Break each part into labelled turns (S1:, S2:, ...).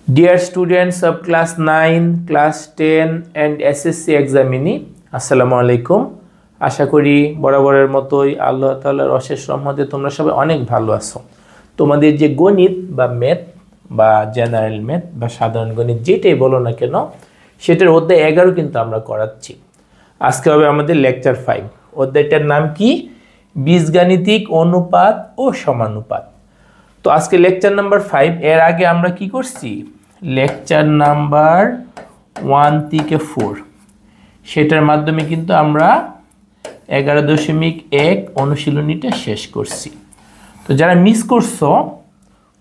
S1: Dear students of class 9, class 10 and SSC examinee, আসসালামু আলাইকুম। আশা করি বরাবরের মতোই আল্লাহ তাআলার অশেষ রহমতে তোমরা সবাই অনেক ভালো আছো। তোমাদের যে গণিত বা ম্যাথ বা জেনারেল ম্যাথ বা সাধারণ গণিত যেটাই বলো না কেন সেটার অধ্যায় 11 কিন্তু আমরা করাচ্ছি। আজকে হবে আমাদের লেকচার 5। অধ্যায়টার নাম কি? বীজগাণিতিক অনুপাত ও সমানুপাত। তো আজকে লেকচার নাম্বার 5। এর আগে আমরা কি করছি? লেকচার নাম্বার 1 থেকে 4 সেটার মাধ্যমে কিন্তু আমরা 11.1 অনুশীলনীটা শেষ করছি। তো যারা মিস করছো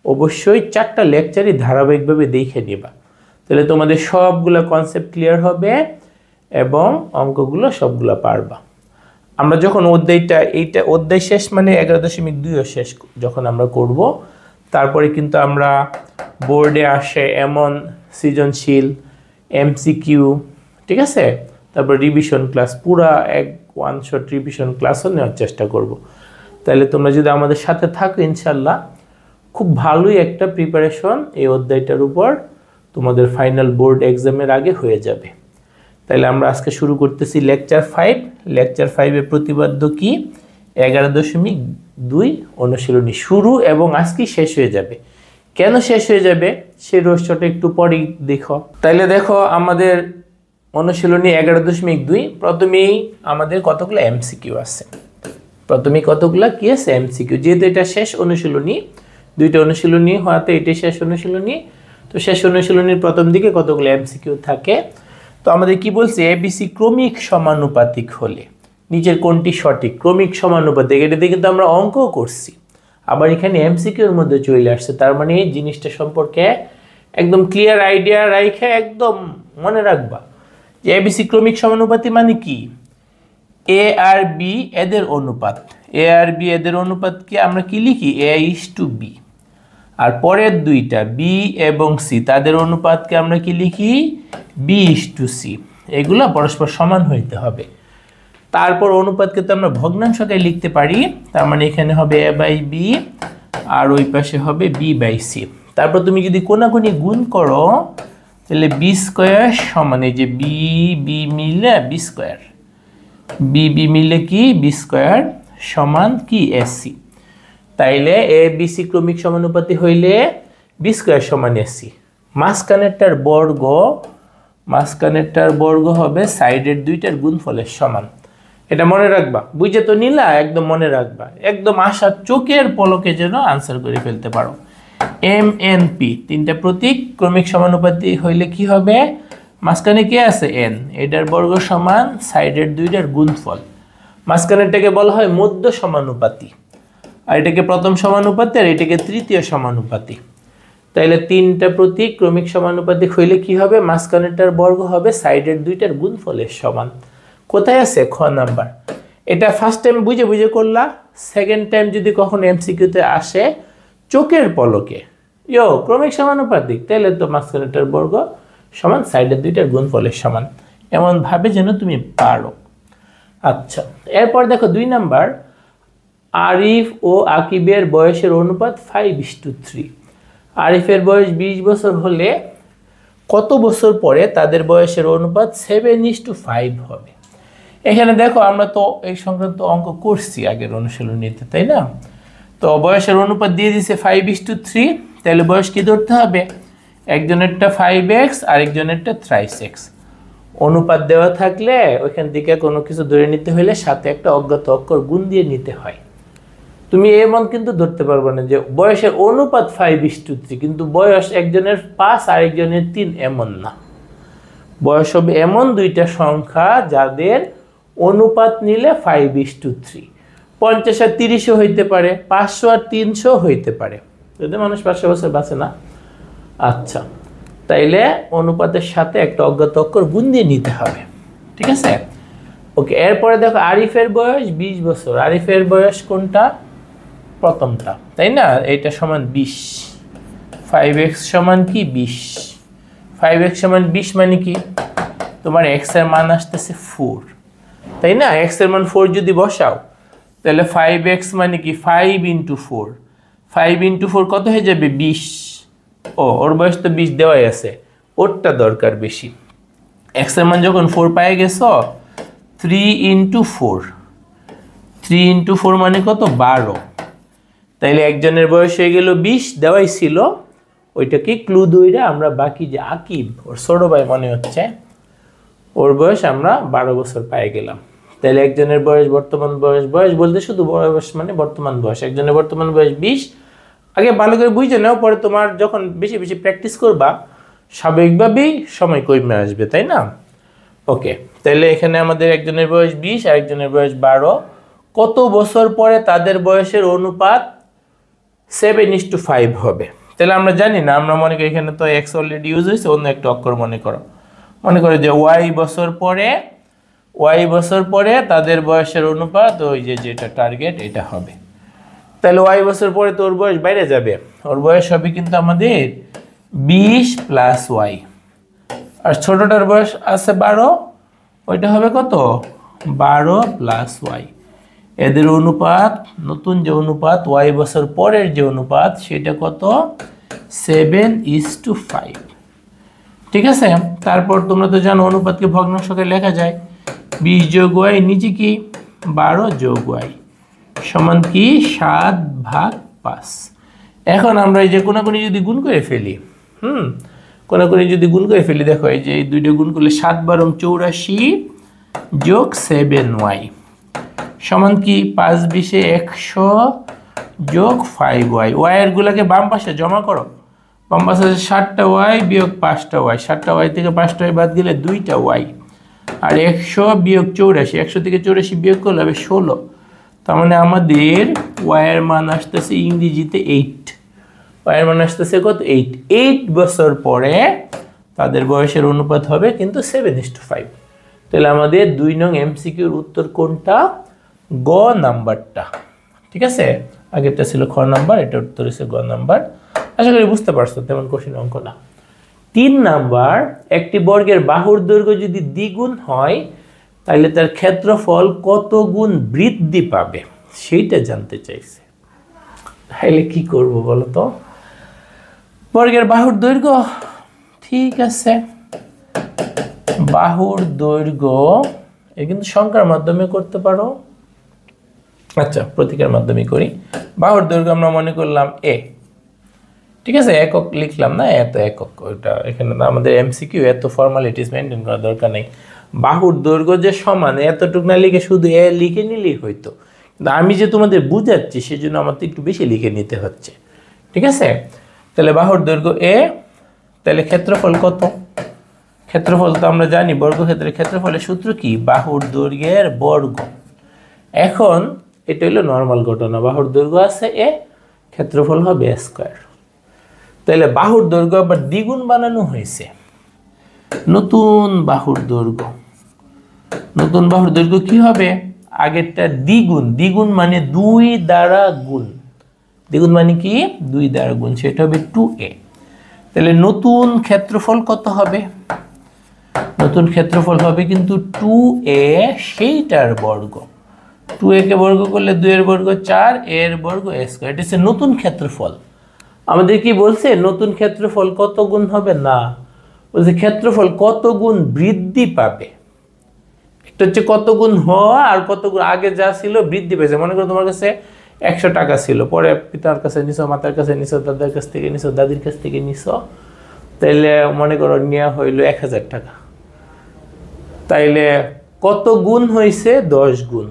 S1: অবশ্যই 4টা লেকচারই ধারাবাহিকভাবে দেখে নিবা, তাহলে তোমাদের সবগুলো কনসেপ্ট ক্লিয়ার হবে এবং অঙ্কগুলো সবগুলো পারবা। আমরা যখন এইটা অধ্যায় শেষ মানে 11.2ও শেষ যখন আমরা করব, তারপরে কিন্তু আমরা বোর্ডে আসে এমন সৃজনশীল এমসিকিউ, ঠিক আছে, তারপর রিভিশন ক্লাস, পুরা ওয়ান শট রিভিশন ক্লাসও নেওয়ার চেষ্টা করব। তাহলে তোমরা যদি আমাদের সাথে থাকো ইনশাল্লাহ খুব ভালোই একটা প্রিপারেশন এই অধ্যায়টার উপর তোমাদের ফাইনাল বোর্ড এক্সামের আগে হয়ে যাবে। তাহলে আমরা আজকে শুরু করতেছি লেকচার 5। লেকচার 5-এর প্রতিপাদ্য কি? 11.2 অনুশীলনী শুরু এবং আজকে শেষ হয়ে যাবে। কেন শেষ হয়ে যাবে সেই রহস্যটা একটু পরেই দেখো। তাইলে দেখো আমাদের অনুশীলনী 11.2 প্রথমেই আমাদের কতগুলো এমসিকিউ আছে। প্রথমেই কতগুলো কি আছে? এমসিকিউ। যেহেতু এটা শেষ অনুশীলনী, 2টা অনুশীলনী হওয়াতে এটাই শেষ অনুশীলনী, তো শেষ অনুশীলনীর প্রথম দিকে কতগুলো এমসিকিউ থাকে। তো আমাদের কি বলছে? এবিসি ক্রমিক সমানুপাতিক হলে নিচের কোনটি সঠিক? ক্রমিক সমানুপাতিক, এটা দিয়ে কিন্তু আমরা অঙ্কও করছি, আবার এখানে এমসিকিউর মধ্যে চলে আসছে। তার মানে এই জিনিসটা সম্পর্কে একদম ক্লিয়ার আইডিয়া রাখে একদম মনে রাখবা যে এবিসি ক্রমিক সমানুপাতি মানে কি? এ আর বি এদের অনুপাত। এ আর বি এদের অনুপাতকে আমরা কি লিখি? A:B। আর পরের দুইটা বি এবং সি তাদের অনুপাতকে আমরা কি লিখি? B:C। এগুলো পরস্পর সমান হইতে হবে। তারপর অনুপাতকে তো আমরা ভগ্নাংশকে লিখতে পারি, তার মানে এখানে হবে A/B আর ওই পাশে হবে B/C। তারপর তুমি যদি কোনাকুনি গুণ করো তাহলে B² সমান, এই যে বি মিলে B², বি মিলে কি B² সমান কি AC। তাইলে ABC ক্রমিক সমানুপাতি হইলে B² সমান AC। মাঝখানেরটার বর্গ হবে সাইডের দুইটার গুণফলের সমান। এটা মনে রাখবা, বুঝে তো নিলা, একদম মনে রাখবা, একদম আশা চোখের পলকে যেন আনসার করে ফেলতে পারো। MNP 3টা প্রতীক ক্রমিক সমানুপাতি হইলে কি হবে? মাঝখানে কে আছে? n, এটার বর্গ সমান সাইডের দুইটার গুণফল। মাঝখানেরটাকে বলা হয় মধ্য সমানুপাতি, আর এটাকে প্রথম সমানুপাতি, আর এটাকে তৃতীয় সমানুপাতি। তাইলে 3টা প্রতীক ক্রমিক সমানুপাতিক হইলে কি হবে? মাঝখানেরটার বর্গ হবে সাইডের দুইটার গুণফলের সমান। কোথায় আছে? খ নাম্বার। এটা ফার্স্ট টাইম বুঝে করলা, সেকেন্ড টাইম যদি কখনো এমসিকিউতে আসে চোখের পলকে ক্রমিক সমানুপাতিক, তাহলে তো মাঝখানেরটার বর্গ সমান সাইডের দুইটার গুণফলের সমান, এমন ভাবে যেন তুমি পারো। আচ্ছা, এরপর দেখো 2 নাম্বার। আরিফ ও আকিবের বয়সের অনুপাত 5:3। আরিফের বয়স 20 বছর হলে কত বছর পরে তাদের বয়সের অনুপাত 7:5 হবে? এখানে দেখো আমরা তো এই সংক্রান্ত অঙ্ক করছি আগের অনুশীলনীতে, তাই না? তো বয়সের অনুপাত দিয়ে দিছে 5:3, তাহলে বয়স কি ধরতে হবে? একজনেরটা 5x আর একজনেরটা 3x। অনুপাত দেওয়া থাকলে ওইখান থেকে কোনো কিছু ধরে নিতে হলে সাথে একটা অজ্ঞাত অক্ষর গুণ দিয়ে নিতে হয়। তুমি এমন কিন্তু ধরতে পারবে না যে বয়সের অনুপাত 5:3 কিন্তু বয়স একজনের 5 আর একজনের 3, এমন না। বয়স হবে এমন দুইটা সংখ্যা যাদের অনুপাত নিলে 5:3। 50 আর 30ও হইতে পারে, 500 আর 300 হইতে পারে, যদি মানুষ 500 বছর বাঁচে না। আচ্ছা, তাইলে অনুপাতের সাথে একটা অজ্ঞাত অক্ষর গুণ দিয়ে নিতে হবে, ঠিক আছে? ওকে, এরপরে দেখো আরিফের বয়স 20 বছর। আরিফের বয়স কোনটা? প্রথমটা, তাই না? এইটা সমান 20। 5x সমান কি? 20। 5x সমান 20 মানে কি? তোমার x এর মান আসতেছে 4, তাই না? x এর মান 4 যদি বসাও তাহলে 5x মানে কি? 5 × 4। 5 × 4 কত হয়ে যাবে? 20। ওর বয়স তো 20 দেওয়াই আছে, ওরটা দরকার বেশি। x এর মান যখন 4 পাই গেছো, 3 × 4, 3 × 4 মানে কত? 12। তাইলে একজনের বয়স হয়ে গেল 20, দেওয়াই ছিল। ওইটাকে ক্লু দইরা আমরা বাকি যে আকিব, ওর ছোট ভাই মনে হচ্ছে, ওর বয়স আমরা 12 বছর পাই গেলাম। তাহলে একজনের বয়স, বর্তমান বয়স, বয়স বলতে শুধু বয়স মানে বর্তমান বয়স, একজনের বর্তমান বয়স 20। আগে ভালো করে বুঝে নাও, পরে তোমার যখন বেশি বেশি প্র্যাকটিস করবা স্বাভাবিকভাবেই সময় কমে আসবে, তাই না? ওকে, তাহলে এখানে আমাদের একজনের বয়স 20 আর একজনের বয়স 12। কত বছর পরে তাদের বয়সের অনুপাত 7:5 হবে? তাহলে আমরা জানি না, আমরা মনে করি এখানে তো x অলরেডি ইউজ হয়েছে, অন্য একটা অক্ষর মনে করো যে y বছর পরে তাদের বয়সের অনুপাত, ওই যে যেটা টার্গেট, এটা হবে। তাহলে y বছর পরে তো ওর বয়স বাইরে যাবে, ওর বয়স হবে কিন্তু আমাদের 20 + y, আর ছোটটার বয়স আছে 12, ওইটা হবে কত? 12 + y। এদের অনুপাত, নতুন যে অনুপাত, y বছর পরের যে অনুপাত, সেটা কত? 7:5। ঠিক আছে? তারপর তোমরা তো জানো অনুপাতকে ভগ্নাংশকে লেখা যায়, 20 + y নিচে কি 12 + y সমান কি 7/5। এখন আমরা এই যে কোনাকুনি যদি গুণ করে ফেলি, কোনাকুনি যদি গুণ করে ফেলি, দেখো এই যে এই দুইটা গুণ করলে 7 × 84 + 7y সমান কি 5 × 20 100 + 5y। y এর গুলাকে বাম পাশে জমা করো, বাম পাশে 7টা y - 5টা y, 7টা y থেকে 5টা y বাদ গেলে 2টা y, আর 100 - 84, 100 থেকে 84 বিয়োগ করলে হবে 16। তার মানে আমাদের y এর মান আসতেছে ইংরেজিতে 8, y এর মান আসতেছে কত? 8 বছর পরে তাদের বয়সের অনুপাত হবে কিন্তু 7:5। তাহলে আমাদের 2 নং এমসিকিউর উত্তর কোনটা? গ নাম্বারটা। ঠিক আছে, আগেরটা ছিল খ নাম্বার, এটা উত্তর হচ্ছে গ নাম্বার। আশা করি বুঝতে পারছো, তেমন কঠিন অঙ্ক না। 3 নাম্বার, একটি বর্গের বাহুর দৈর্ঘ্য যদি দ্বিগুণ হয় তাহলে তার ক্ষেত্রফল কত গুণ বৃদ্ধি পাবে সেইটা জানতে চাইছে। তাহলে কি করব বলো তো? বর্গের বাহুর দৈর্ঘ্য, ঠিক আছে, বাহুর দৈর্ঘ্য এ কিন্তু সংখ্যার মাধ্যমে করতে পারো। আচ্ছা, প্রতীকের মাধ্যমে করি। বাহুর দৈর্ঘ্য আমরা মনে করলাম a, ঠিক আছে, একক লিখলাম না, এত একক, ওইটা এখানে আমাদের এমসিকিউ, এত ফর্মালিটিস মেনটেন করার দরকার নেই। বাহুর দৈর্ঘ্য যে সমান, এতটুকু না লিখে শুধু এ লিখে নিলেই হইতো, কিন্তু আমি যে তোমাদের বুঝাচ্ছি সেজন্য আমার তো একটু বেশি লিখে নিতে হচ্ছে। ঠিক আছে, তাহলে বাহুর দৈর্ঘ্য a, তাহলে ক্ষেত্রফল কত? ক্ষেত্রফল তো আমরা জানি, বর্গক্ষেত্রের ক্ষেত্রফলের সূত্র কি? বাহুর দৈর্ঘ্যের বর্গ। এখন এটা হলো নর্মাল ঘটনা, বাহুর দৈর্ঘ্য আছে a, ক্ষেত্রফল হবে স্কয়ার। তাহলে বাহুর দৈর্ঘ্য আবার দ্বিগুণ বানানো হয়েছে, নতুন বাহুর দৈর্ঘ্য। নতুন বাহুর দৈর্ঘ্য কি হবে? আগেরটা দ্বিগুণ, দ্বিগুণ মানে 2 দ্বারা গুণ, দ্বিগুণ মানে কি 2 দ্বারা গুণ, সেটা হবে 2a। তাহলে নতুন ক্ষেত্রফল কত হবে? নতুন ক্ষেত্রফল হবে কিন্তু 2a, সেইটার বর্গ। 2a কে বর্গ করলে 2 এর বর্গ 4, a এর বর্গ a স্কয়ার, এটা হচ্ছে নতুন ক্ষেত্রফল। আমাদের কি বলছে? নতুন ক্ষেত্রফল কত গুণ হবে? না, বলছে ক্ষেত্রফল কত গুণ বৃদ্ধি পাবে। একটা হচ্ছে কত গুণ হওয়া, আর কত গুণ আগে যা ছিল বৃদ্ধি পেয়েছে। মনে করো তোমার কাছে 100 টাকা ছিল, পরে পিতার কাছে নিছো, মাতার কাছে নিছো, দাদার কাছ থেকে নিছো, দাদির কাছ থেকে নিছো, তাইলে মনে করো নেওয়া হইলো 1000 টাকা। তাইলে কত গুণ হয়েছে? 10 গুণ।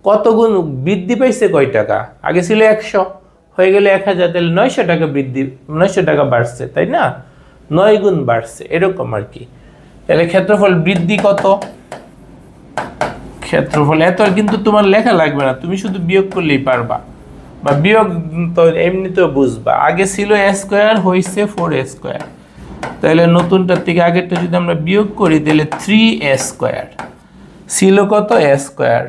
S1: কত গুণ বৃদ্ধি পাইছে? কয় টাকা? আগে ছিল 100, হয়ে গেলে 1000, তাহলে 900 টাকা বৃদ্ধি, 900 টাকা বাড়ছে, তাই না? 9 গুণ বাড়ছে, এরকম আর কি। তাহলে ক্ষেত্রফল বৃদ্ধি কত? ক্ষেত্রফল এত কিন্তু তোমার লেখা লাগবে না, তুমি শুধু বিয়োগ করলেই পারবা, বা বিয়োগ তো এমনিতেও বুঝবা। আগে ছিল a স্কয়ার, হয়েছে 4a স্কয়ার, তাহলে নতুনটার থেকে আগেরটা যদি আমরা বিয়োগ করি তাহলে 3a স্কয়ার। ছিল কত? a স্কয়ার,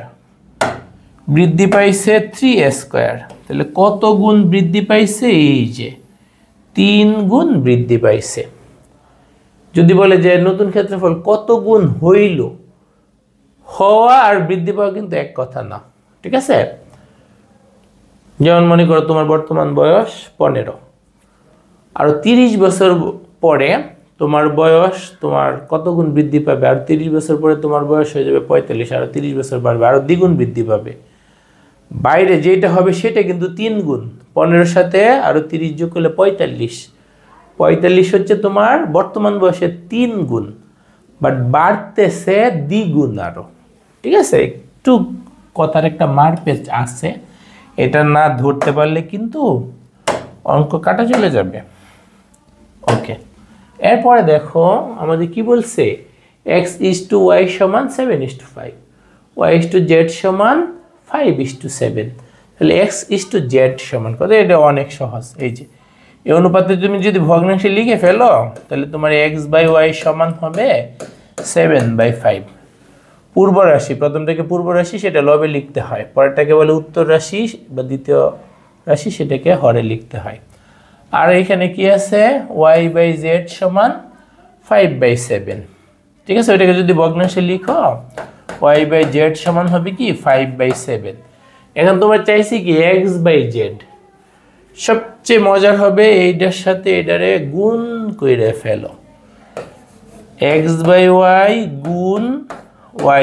S1: বৃদ্ধি পাইছে 3a স্কয়ার। তাহলে কত গুণ বৃদ্ধি পাইছে? এই যে 3 গুণ বৃদ্ধি পাইছে। যদি বলে যে নতুন ক্ষেত্রফল কত গুণ হইল, হওয়া আর বৃদ্ধি পাওয়া কিন্তু এক কথা না, ঠিক আছে? যেমন মনে করো তোমার বর্তমান বয়স 15, আরও 30 বছর পরে তোমার বয়স তোমার কত গুণ বৃদ্ধি পাবে, আর 30 বছর পরে তোমার বয়স হয়ে যাবে 45, আরও 30 বছর বাড়বে, আরও দ্বিগুণ বৃদ্ধি পাবে। বাইরে যেটা হবে সেটা কিন্তু 3 গুণ, 15 সাথে আরও 30 যোগ করলে 45, 45 হচ্ছে তোমার বর্তমান বয়সের 3 গুণ, বাট বাড়তেছে দ্বিগুণ আরও। ঠিক আছে, একটু কথার একটা মারপ্যাচ আছে, এটা না ধরতে পারলে কিন্তু অঙ্ক কাটা চলে যাবে। ওকে, এরপরে দেখো আমাদের কি বলছে, x/y সমান 7:5, y/z সমান 5:7। তাহলে x/z সমান কত? এটা অনেক সহজ। এই যে এই অনুপাতে তুমি যদি ভগ্নাংশে লিখে ফেলো তাহলে তোমার x/y সমান হবে 7/5। পূর্ব রাশি, প্রথমটাকে পূর্ব রাশি সেটা লবে লিখতে হয়, পরেরটাকে বলে উত্তর রাশি বা দ্বিতীয় রাশি, সেটাকে হরে লিখতে হয়। আর এখানে কি আছে, y/z সমান 5/7। ঠিক আছে, ওইটাকে যদি ভগ্নাংশে লিখো y/z সমান হবে কি 5/7। এখন তোমার চাইছি কি x/z, সবচেয়ে মজার হবে এইটার সাথে এটারে গুণ করে ফেলো, x/y গুণ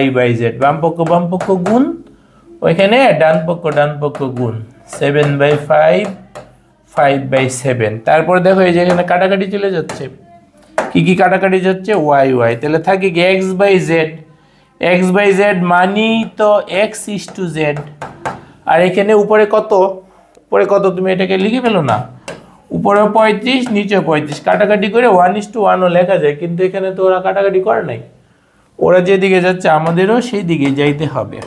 S1: y/z, বাম পক্ষ গুণ, ওইখানে ডান পক্ষ গুণ, 7/5 5/7। তারপরে দেখো এই যে এখানে কাটাকাটি চলে যাচ্ছে, কি কাটাকাটি যাচ্ছে, y, তাহলে থাকে কি x/z মানি তো x/z, আর এখানে উপরে কত তুমি এটাকে লিখে ফেলো না, উপরে 35 নিচে 35, কাটাকাটি করে 1:1ও লেখা যায়, কিন্তু এখানে তো ওরা কাটাকাটি করে নাই, ওরা যেদিকে যাচ্ছে আমাদেরও সেই দিকে যাইতে হবে,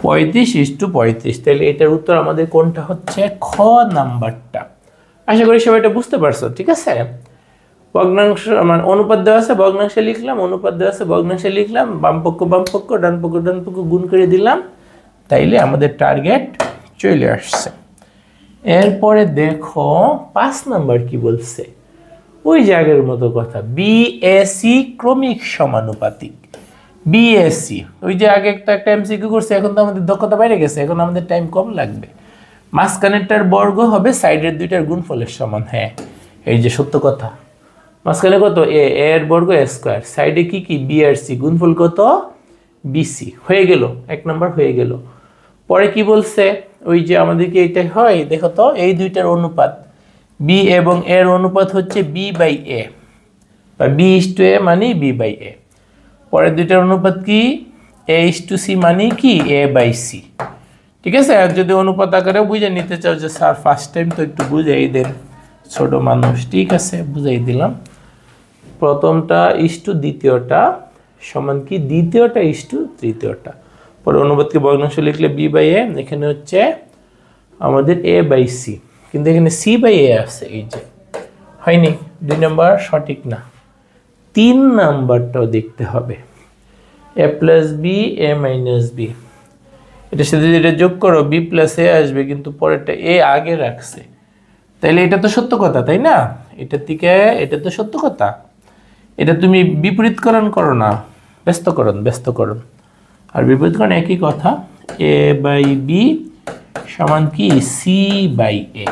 S1: 35:35। তাহলে এটার উত্তর আমাদের কোনটা হচ্ছে, খ নাম্বারটা। আশা করি সবাই এটা বুঝতে পারছো। ঠিক আছে, ভগ্নাংশ মানে অনুপাত দেওয়া আছে, ভগ্নাংশে লিখলাম, অনুপাত দেওয়া আছে, ভগ্নাংশে লিখলাম, বাম পক্ষ ডান পক্ষ গুণ করে দিলাম, তাইলে আমাদের টার্গেট চলে আসছে। এরপরে দেখো 5 নাম্বার কি বলছে, ওই জায়গার মতো কথা, বিএসি ক্রমিক সমানুপাতিক। বিএসি ওই যে আগে একটা এমসিকিউ করছে, এখন তো আমাদের দক্ষতা বাইরে গেছে, এখন আমাদের টাইম কম লাগবে। মাঝখানেরটার বর্গ হবে সাইডের দুইটার গুণফলের সমান। হ্যাঁ, এই যে সত্য কথা, মাঝখানে কত, এ এর বর্গ এ স্কোয়ার, সাইডে কি বি আর সি, গুণফল কত, বিসি, হয়ে গেল 1 নাম্বার হয়ে গেল। পরে কি বলছে, ওই যে আমাদেরকে এইটাই হয়, দেখো তো এই দুইটার অনুপাত, বি এবং এর অনুপাত হচ্ছে b/a, বা b/a মানে b/a। পরের দুইটার অনুপাত কি, a/c মানে কি a/c। ঠিক আছে, আর যদি অনুপাত আকারে বুঝে নিতে চাও যে স্যার ফার্স্ট টাইম তো একটু বুঝাই দেন, ছোট মানুষ, ঠিক আছে বুঝাই দিলাম। প্রথমটা ইস্টু দ্বিতীয়টা সমান কি, দ্বিতীয়টা ইস্টু তৃতীয়টা। পরে অনুপাতকে ভগ্নাংশ লিখলে b/a, এখানে হচ্ছে আমাদের a/c, কিন্তু এখানে c/a আছে, এই যে হয়নি, 2 নাম্বার সঠিক না। 3 নাম্বারটাও দেখতে হবে, a+b a-b, এটার সাথে এটা যোগ করো b+a আসবে, কিন্তু পরেরটা a আগে রাখছে, তাইলে এটা তো সত্য কথা, তাই না? এটার থেকে এটা তো সত্য কথা, এটা তুমি বিপরীতকরণ করো না, ব্যস্তকরণ, আর বিপরীতকরণ একই কথা, a/b সমান কি c/a।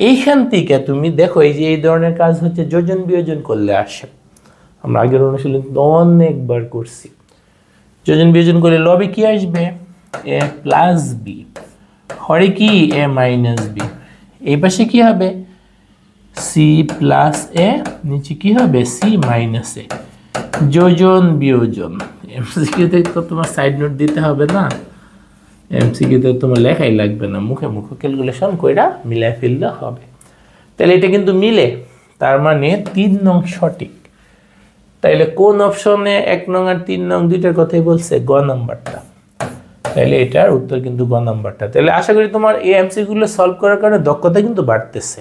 S1: এইখান থেকে তুমি দেখো এই যে এই ধরনের কাজ হচ্ছে যোজন বিয়োজন করলে আসে, আমরা আগের অনুশীলন অনেকবার করছি। যোজন বিয়োজন করলে লবে কি আসবে, a+b, হরে কি a-b, এই পাশে কি হবে c+a, নিচে কি হবে c-a। যোজন বিয়োজন, এমসিকিউতে তো তোমার সাইড নোট দিতে হবে না, এমসিকিউতে তোমার লেখাই লাগবে না, মুখে ক্যালকুলেশন কইরা মিলাই ফেললে হবে। তাহলে এটা কিন্তু মিলে, তার মানে 3 নং সঠিক। তাইলে কোন অপশনে 1 নং আর 3 নং দুইটার কথাই বলছে, গ নাম্বারটা। তাইলে এটার উত্তর কিন্তু গ নাম্বারটা। তাহলে আশা করি তোমার এই এমসিকিউগুলো সলভ করার কারণে দক্ষতা কিন্তু বাড়তেছে।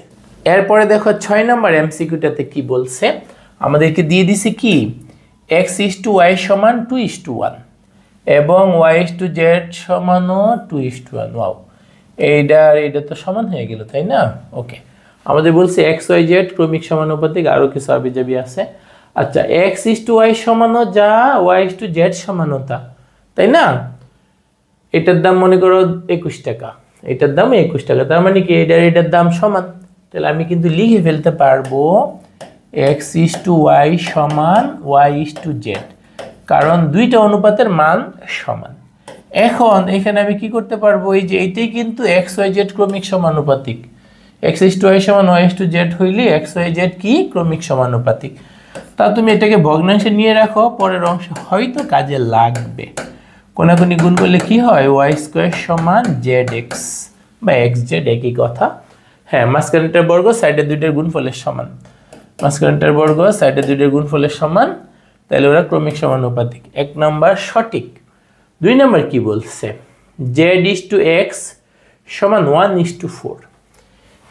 S1: এরপরে দেখো 6 নাম্বার এমসিকিউটাতে কি বলছে, আমাদেরকে দিয়ে দিছে কি x/y সমান 2:1 এবং y/z সমানও 2:1। ওয়াও, এইটা তো সমান হয়ে গেল, তাই না? ওকে, আমাদের বলছে x/y/z ক্রমিক সমানুপাতিক, আরও কিছু আবিজাবি আছে। আচ্ছা, x/y সমানও যা y/z সমানও তা, তাই না? এটার দাম মনে করো 21 টাকা, এটার দাম 21 টাকা, তার মানে কি এটার দাম সমান, তাহলে আমি কিন্তু লিখে ফেলতে পারবো x/y সমান y/z, কারণ দুইটা অনুপাতের মান সমান। এখন এখানে আমি কি করতে পারবো, এই যে এইটাই কিন্তু xyz ক্রমিক সমানুপাতিক, x/y সমান y/z হইলে xyz কি ক্রমিক সমানুপাতিক। তা তুমি এটাকে ভগ্নাংশে নিয়ে রাখো, পরের অংশ হয়তো কাজে লাগবে। কোনাকুনি গুণ করলে কি হয়, y² সমান zx বা xz, একই কথা। হ্যাঁ, মাঝখানটার বর্গ সাইডের দুইটার গুণফলের সমান, মাঝখানটার বর্গ সাইডের দুইটার গুণফলের সমান, তাহলে ওরা ক্রমিক সমানুপাতিক। 1 নম্বর সঠিক। 2 নম্বর কি বলছে, z/x সমান 1:4।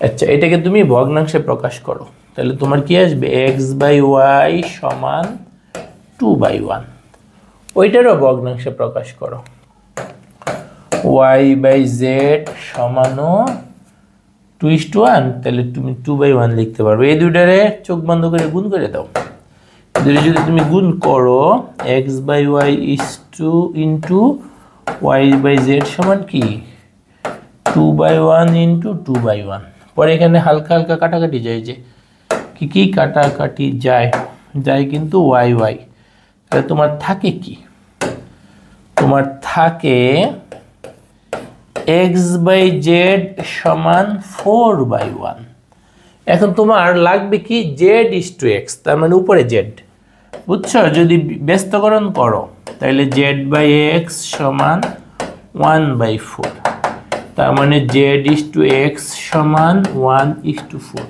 S1: আচ্ছা, এটাকে তুমি ভগ্নাংশে প্রকাশ করো, তাহলে তোমার কি আসবে, x/y সমান 2/1। ওইটারও ভগ্নাংশে প্রকাশ করো, y/z সমানও 2:1, তাহলে তুমি 2/1 লিখতে পারবে। এই দুইটারে চোখ বন্ধ করে গুণ করে দাও। দুইটা যদি তুমি গুণ করো, x/y ইন্টু y/z সমান কি 2/1 ইন্টু 2/1। পরে এখানে হালকা হালকা কাটাকাটি যায়, যে কি কাটাকাটি যায় কিন্তু y, তাহলে তোমার থাকে কি, তোমার থাকে x/z সমান 4/1। এখন তোমার লাগবে কি z/x, তার মানে উপরে z, বুঝছো? যদি ব্যস্তকরণ করো তাহলে z/x সমান 1/4, তার মানে z/x সমান 1:4।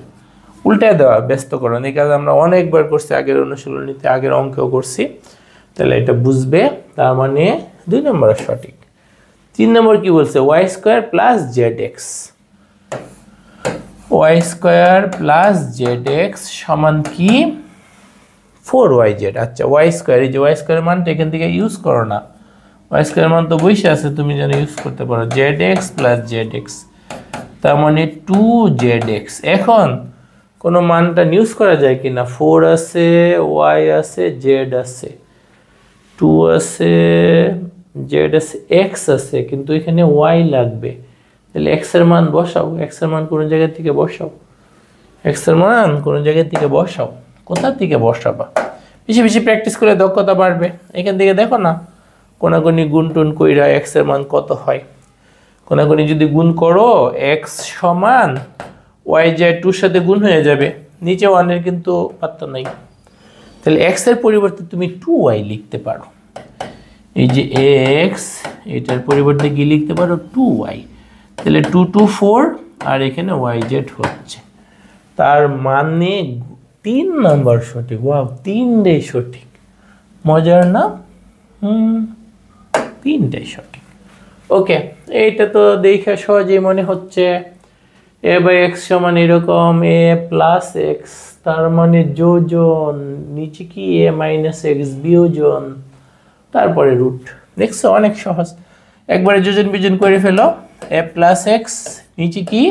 S1: উল্টায় দেওয়া ব্যস্তকরণ, এই কাজ আমরা অনেকবার করছি, আগের অনুশীলনীতে, আগের অঙ্কেও করছি, তাহলে এটা বুঝবে। তার মানে 2 নম্বর সঠিক। 3 নম্বর কি বলছে, y² plus zx, y² plus zx সমান কি 4yz। আচ্ছা, y², এই যে y² মানটা এখান থেকে ইউজ করো না, y² মান তো বসে আছে, তুমি যেন ইউজ করতে পারো, zx প্লাস zx, তার মানে 2zx। এখন কোনো মানটা ইউজ করা যায় কিনা, 4 আছে, y আছে, z আছে, 2 আছে, z আছে, x আছে, কিন্তু এখানে y লাগবে, তাহলে x এর মান বসাও, x এর মান কোন জায়গা থেকে বসাও, x এর মান কোন জায়গা থেকে বসাও, কোথা থেকে বসাবা, বেশি বেশি প্র্যাকটিস করে দক্ষতা বাড়বে। এখান থেকে দেখো না, কোনাকুনি গুণ টুন কইরা x এর মান কত হয়, কোনাকুনি যদি গুণ করো x সমান y যায় 2 সাথে গুণ হয়ে যাবে, নিচে 1 এর কিন্তু পাত্তা নাই, তাহলে x এর পরিবর্তে তুমি 2y লিখতে পারো। এই যে x, এটার পরিবর্তে কি লিখতে পারো, 2y, তাহলে 2 2 4, আর এখানে yz হচ্ছে, তার মানে 3 নম্বর সঠিক। ওয়াও, 3টাই সঠিক, মজার না? 3টাই সঠিক। ওকে, এইটা তো দেখে সহজেই মনে হচ্ছে a/x সমান এরকম a প্লাস x, তার মানে যোজন, নিচে কি a মাইনাস x বিয়োজন, তারপরে রুট। দেখছো, অনেক সহজ, একবারে যোজন বিয়োজন করে ফেলো, a প্লাস x, নিচে কি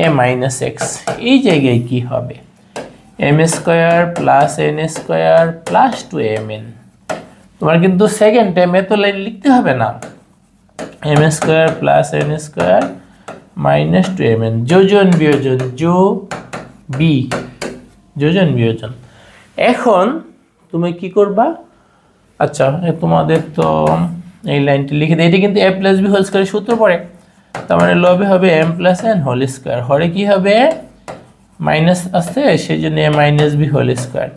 S1: a মাইনাস x, এই জায়গায় কি হবে, m² plus n² plus 2mn। তোমার কিন্তু সেকেন্ড টাইম এত লাইন লিখতে হবে না, m² plus n² minus 2mn, যোজন বিয়োজন, যোজন বিয়োজন। এখন তুমি কি করবা, আচ্ছা তোমাদের তো এই লাইনটি লিখে দেয়, এটা কিন্তু a প্লাস b হোল স্কয়ারের সূত্র পড়ে, তার মানে লবে হবে m plus n whole square, হরে কি হবে মাইনাস আছে, সেই জন্য a minus b whole square.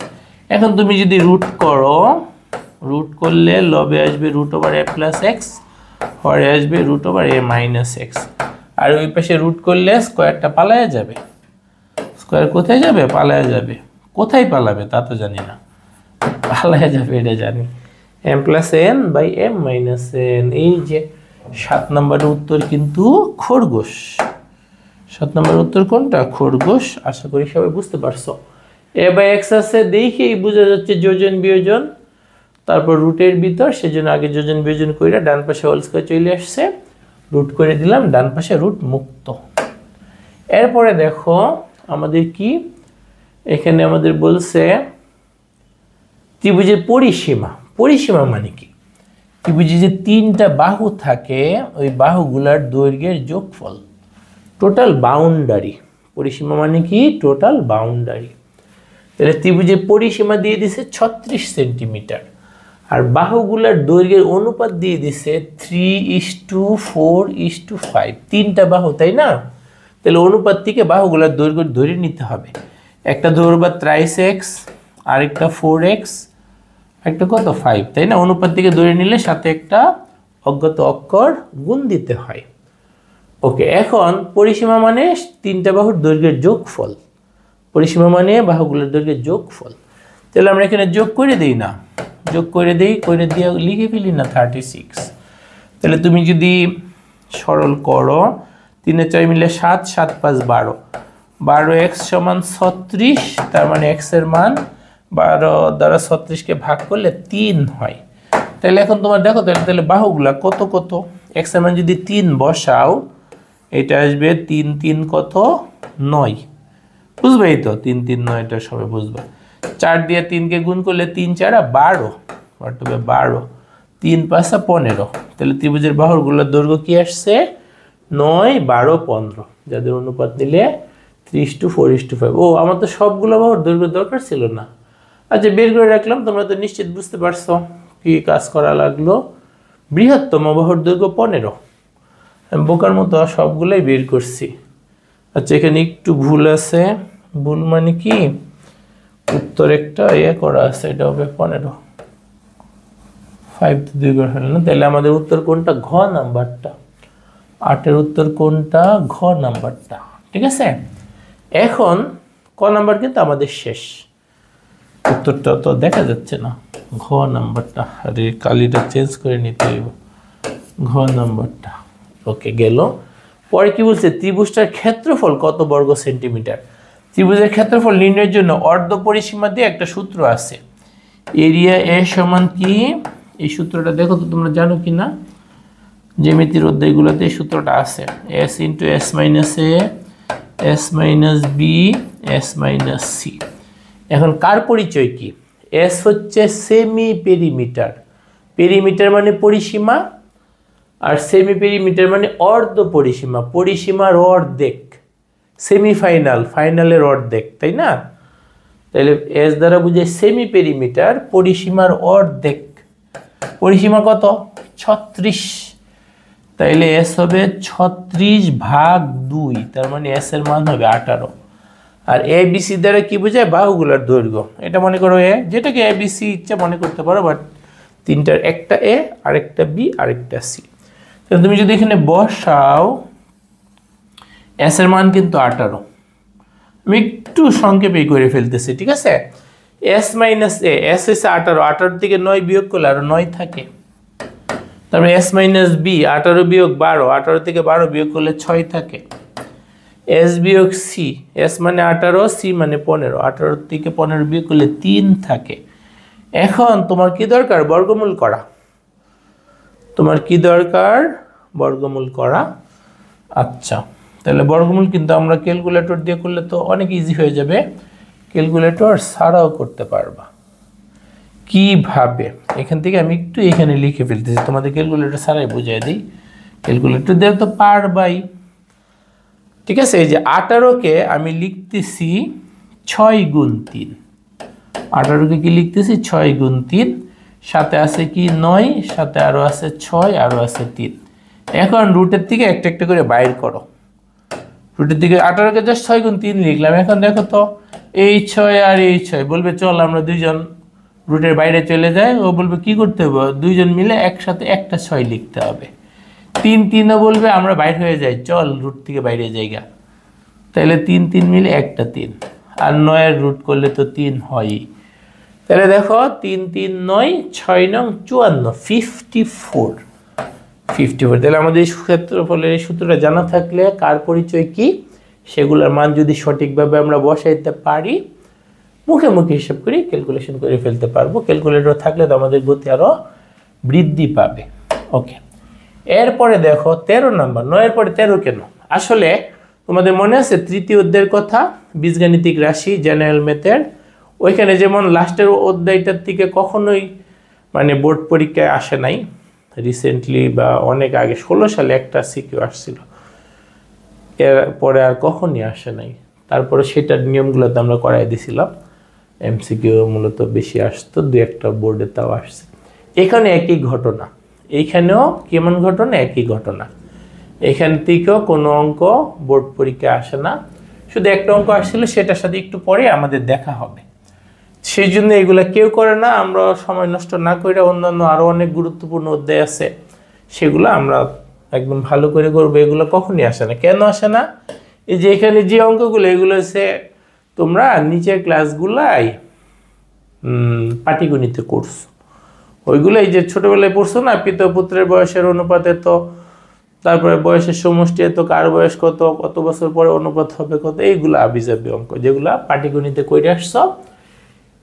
S1: এখন তুমি যদি রুট করো, রুট করলে লবে আসবে root over a plus x, হরে আসবে root over a minus x, আর ওই পাশে রুট করলে স্কয়ারটা পালায়া যাবে, স্কয়ার কোথায় যাবে, পালায়া যাবে, কোথায় পালাবে তা তো জানি না, পালায়া যাবে এটা জানি, m plus n by m minus n। এই যে 7 নম্বরের উত্তর কিন্তু খরগোশ। 7 নম্বরের উত্তর কোনটা, খরগোশ। আশা করি সবাই বুঝতে পারছো। a/x আছে, দেখেই বোঝা যাচ্ছে যোজন বিয়োজন, তারপর রুটের ভিতর, সেজন্য আগে যোজন বিয়োজন কইরা ডান পাশে হোল স্কয়ার চলে আসছে, রুট করে দিলাম, ডান পাশে রুট মুক্ত। এরপরে দেখো আমাদের কি, এখানে আমাদের বলছে ত্রিভুজের পরিসীমা। পরিসীমা মানে কি, ত্রিভুজে যে 3টা বাহু থাকে, ওই বাহুগুলার দৈর্ঘ্যের যোগফল, টোটাল বাউন্ডারি পরিসীমা মানে কি টোটাল বাউন্ডারি। তাহলে ত্রিভুজের পরিসীমা দিয়ে দিছে 36 সেন্টিমিটার, আর বাহুগুলার দৈর্ঘ্যের অনুপাত দিয়ে দিছে 3:4:5, তিনটা বাহু তাই না? তাহলে অনুপাত থেকে বাহুগুলার দৈর্ঘ্য ধরে নিতে হবে। একটা ধরবা 23x, আরেকটা 4x, একটা কত 5 তাই না? অনুপাত থেকে ধরে নিলে সাথে একটা অজ্ঞাত অক্ষর গুণ দিতে হয়। ওকে, এখন পরিসীমা মানে তিনটা বাহুর দৈর্ঘ্যের যোগফল, পরিসীমা মানে বাহুগুলোর দৈর্ঘ্যের যোগফল। তাহলে আমরা এখানে যোগ করে দিই না, যোগ করে দিয়ে লিখে ফেলি না 36। তাহলে তুমি যদি সরল করো 3 এর 4 মিলে 7, 7 5 12, 12x সমান 36, তার মানে x এর মান 12 দ্বারা 36কে ভাগ করলে 3 হয়। তাহলে এখন তোমার দেখো তাহলে বাহুগুলা কত কত, x এর মান যদি 3 বসাও এটা আসবে 3 3 কত 9, বুঝবেই তো 3 3 9, এটা সবাই বুঝবে। 4 দিয়ে 3 কে গুণ করলে 3 4 12, 12 3 5 15। তাহলে ত্রিভুজের বাহুগুলোর দৈর্ঘ্য কি আসছে 9 12 15, যাদের অনুপাত নিলে 3:4:5। ও আমার তো সবগুলো বাহুর দৈর্ঘ্য দরকার ছিল না। আচ্ছা বের করে রাখলাম, তোমরা তো নিশ্চিত বুঝতে পারছো কি কাজ করা লাগলো। বৃহত্তম বাহুর দৈর্ঘ্য 15, আমি বোকার মতো সবগুলোই বের করছি। আচ্ছা এখানে একটু ভুল আছে, ভুল মানে কি উত্তর একটা করা আছে, এটা হবে 15, 5 তো 2 করে ফেললাম না। তাহলে আমাদের উত্তর কোনটা? ঘ নাম্বারটা। 8-এর উত্তর কোনটা? ঘ নাম্বারটা। ঠিক আছে, এখন ক নাম্বার কিন্তু আমাদের শেষ, উত্তরটা তো দেখা যাচ্ছে না। ঘ নাম্বারটা, আরে কালিটা চেঞ্জ করে নিতে হইব, ঘ নাম্বারটা। ওকে গেল। পরে কি বলছে? ত্রিভুজটার ক্ষেত্রফল কত বর্গ সেন্টিমিটার। ত্রিভুজের ক্ষেত্রফল নির্ণয়ের জন্য অর্ধ পরিসীমা দিয়ে একটা সূত্র আছে, এরিয়া এ সমান কি, এই সূত্রটা দেখো তো তোমরা জানো কি না, জ্যামিতির অধ্যায়গুলোতে এই সূত্রটা আছে, s × s - a s - b s - c। এখন কার পরিচয় কি? s হচ্ছে সেমি পেরিমিটার, পেরিমিটার মানে পরিসীমা, আর সেমি পেরিমিটার মানে অর্ধ পরিসীমা, পরিসীমার অর্ধেক, সেমিফাইনাল, ফাইনালের অর্ধেক তাই না? তাহলে এস দ্বারা বুঝে সেমি পেরিমিটার, পরিসীমার অর্ধেক। পরিসীমা কত? 36, তাইলে এস হবে 36/2, তার মানে এস এর মান হবে 18। আর এ বি সি দ্বারা কি বোঝায়? বাহুগুলোর দৈর্ঘ্য। এটা মনে করো এ, যেটাকে এ বি সি ইচ্ছা মনে করতে পারো, বাট তিনটার একটা এ, আরেকটা বি, আরেকটা সি। তাহলে তুমি যদি এখানে বসাও এস এর মান কিন্তু 18, আমি একটু সংক্ষেপে করে ফেলতেছি, ঠিক আছে? এস মাইনাস এ, এস হচ্ছে 18, 18 থেকে 9 বিয়োগ করলে আরো 9 থাকে, তারপরে এস মাইনাস বি 18 বিয়োগ 12, 18 থেকে 12 বিয়োগ করলে 6 থাকে। এস বিয়োগ সি, এস মানে 18, সি মানে 15, 18 থেকে 15 বিয়োগ করলে 3 থাকে। এখন তোমার কি দরকার? বর্গমূল করা। তোমার কি দরকার? বর্গমূল করা। আচ্ছা তাহলে বর্গমূল কিন্তু আমরা ক্যালকুলেটর দিয়ে করলে তো অনেক ইজি হয়ে যাবে, ক্যালকুলেটর ছাড়াও করতে পারবা। কিভাবে? এখান থেকে আমি একটু এখানে লিখে ফেলতেছি, তোমাদের ক্যালকুলেটর ছাড়াই বুঝিয়ে দিই, ক্যালকুলেটর দিয়ে তো পারবাই। ঠিক আছে, এই যে 18কে আমি লিখতেছি 6 × 3, 18কে কি লিখতেছি 6 × 3, সাথে আছে কি 9, সাথে আরো আছে 6, আরো আছে 3। এখন রুটের থেকে একটা একটা করে বাইর করো, রুটের দিকে 18কে জাস্ট 6 × 3 লিখলাম। এখন দেখো তো এই 6 আর এই 6, বলবে চল আমরা দুইজন রুটের বাইরে চলে যাই, ও বলবে কি করতে হবে? দুইজন মিলে একসাথে একটা 6 লিখতে হবে। 3 3ও বলবে আমরা বাইরে হয়ে যাই, চল রুট থেকে বাইরে যাইগা, তাহলে 3 3 মিলে একটা 3, আর 9 এর রুট করলে তো 3 হয়ই। তাহলে দেখো 3 3 9 6 9 54, 54, 54। তাহলে আমাদের ক্ষেত্রফলের এই সূত্রটা জানা থাকলে কার পরিচয় কি সেগুলোর মান যদি সঠিকভাবে আমরা বসাইতে পারি, মুখে মুখে হিসাব করে ক্যালকুলেশন করে ফেলতে পারবো। ক্যালকুলেটর থাকলে তো আমাদের গতি আরো বৃদ্ধি পাবে। ওকে, এরপরে দেখো 13 নাম্বার। 9-এর পরে 13 কেন? আসলে তোমাদের মনে আছে তৃতীয় অধ্যায়ের কথা, বীজগাণিতিক রাশি, জেনারেল মেথড, ওইখানে যেমন লাস্টের অধ্যায়টার থেকে কখনোই মানে বোর্ড পরীক্ষায় আসে নাই, রিসেন্টলি বা অনেক আগে 16 সালে একটা সিকিউ আসছিল, এরপরে আর কখনই আসে নাই। তারপরে সেটার নিয়মগুলোতে আমরা করাই দিয়েছিলাম। এমসিকিউ মূলত বেশি আসতো, দু একটা বোর্ডে তাও আসছে। এখানে একই ঘটনা, এইখানেও কেমন ঘটনা, একই ঘটনা। এখান থেকেও কোনো অঙ্ক বোর্ড পরীক্ষায় আসে না, শুধু একটা অঙ্ক আসছিল, সেটার সাথে একটু পরে আমাদের দেখা হবে। সেই জন্য এগুলো কেউ করে না। আমরা সময় নষ্ট না করে অন্যান্য আরও অনেক গুরুত্বপূর্ণ অধ্যায় আছে, সেগুলো আমরা একদম ভালো করে করবো। এগুলো কখনই আসে না। কেন আসে না? এই যে এখানে যে অঙ্কগুলো, এগুলো হচ্ছে তোমরা নিচের ক্লাসগুলাই পাটিগণিতে করছো, ওইগুলো এই যে ছোটোবেলায় পড়ছো না, পিতা পুত্রের বয়সের অনুপাতে তো, তারপরে বয়সের সমষ্টি এত, কার বয়স কত, কত বছর পরে অনুপাত হবে কত, এইগুলো আবিজাবি অঙ্ক যেগুলা পাটিগণিতে করে আসছো।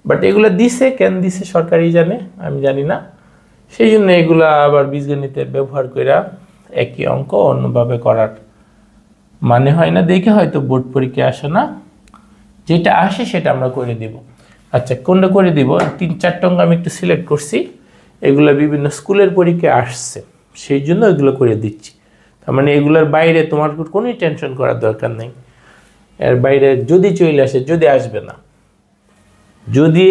S1: বাট এগুলো দিছে, কেন দিছে সরকারই জানে, আমি জানি না। সেই জন্য এগুলা আবার বীজগণিতে ব্যবহার করে একই অঙ্ক অন্যভাবে করার মানে হয় না, দেখে হয়তো বোর্ড পরীক্ষা আসে না। যেটা আসে সেটা আমরা করে দিব। আচ্ছা, কোনটা করে দিব? 3-4টা অঙ্ক আমি একটু সিলেক্ট করছি, এগুলো বিভিন্ন স্কুলের পরীক্ষায় আসছে, সেই জন্য এগুলো করে দিচ্ছি। তার মানে এগুলোর বাইরে তোমার কোনো টেনশন করার দরকার নেই। এর বাইরে যদি চলে আসে, যদি আসবে না, যদি